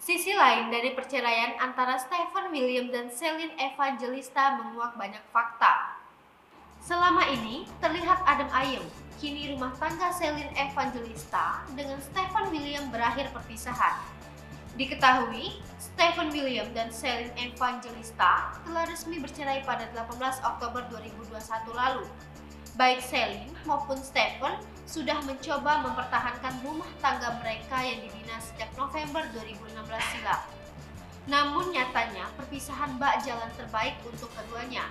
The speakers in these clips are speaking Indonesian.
Sisi lain dari perceraian antara Stephen William dan Celine Evangelista menguak banyak fakta. Selama ini terlihat adem ayem, kini rumah tangga Celine Evangelista dengan Stephen William berakhir perpisahan. Diketahui, Stephen William dan Celine Evangelista telah resmi bercerai pada 18 Oktober 2021 lalu. Baik Celine maupun Stephen sudah mencoba mempertahankan rumah tangga mereka yang dibina sejak November 2016 silam. Namun nyatanya perpisahan bak jalan terbaik untuk keduanya.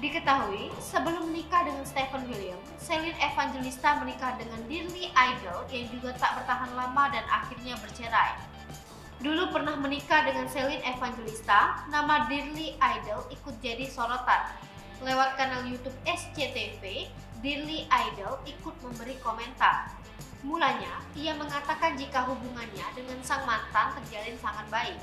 Diketahui, sebelum menikah dengan Stephen William, Celine Evangelista menikah dengan Dearly Idol yang juga tak bertahan lama dan akhirnya bercerai. Dulu pernah menikah dengan Celine Evangelista, nama Dearly Idol ikut jadi sorotan. Lewat kanal YouTube SCTV, Dearly Idol ikut memberi komentar. Mulanya, ia mengatakan jika hubungannya dengan sang mantan terjalin sangat baik.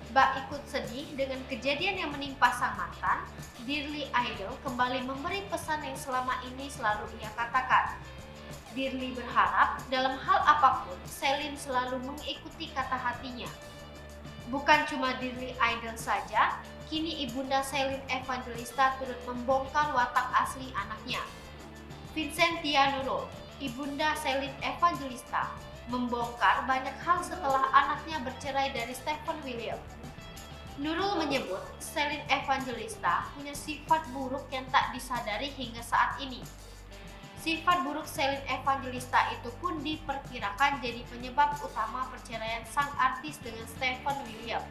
Bak ikut sedih dengan kejadian yang menimpa sang mantan, Dearly Idol kembali memberi pesan yang selama ini selalu ia katakan. Dearly berharap dalam hal apapun, Celine selalu mengikuti kata hatinya. Bukan cuma Dearly Idol saja, kini ibunda Celine Evangelista turut membongkar watak asli anaknya. Vincentia Nurul, ibunda Celine Evangelista, membongkar banyak hal setelah anaknya bercerai dari Stephen William. Nurul menyebut Celine Evangelista punya sifat buruk yang tak disadari hingga saat ini. Sifat buruk Celine Evangelista itu pun diperkirakan jadi penyebab utama perceraian sang artis dengan Stephen William.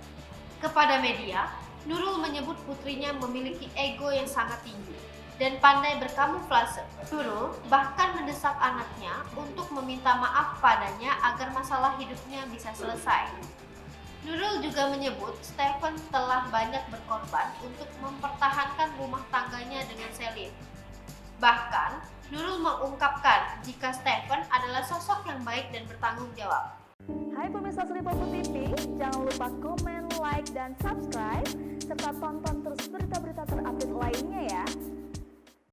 Kepada media, Nurul menyebut putrinya memiliki ego yang sangat tinggi dan pandai berkamuflase. Nurul bahkan mendesak anaknya untuk meminta maaf padanya agar masalah hidupnya bisa selesai. Nurul juga menyebut Stephen telah banyak berkorban untuk mempertahankan rumah tangganya dengan Celine. Bahkan, Nurul mengungkapkan jika Stephen adalah sosok yang baik dan bertanggung jawab. Hai pemirsa Sri Popo TV, jangan lupa komen, like, dan subscribe, serta tonton terus berita-berita terupdate lainnya ya.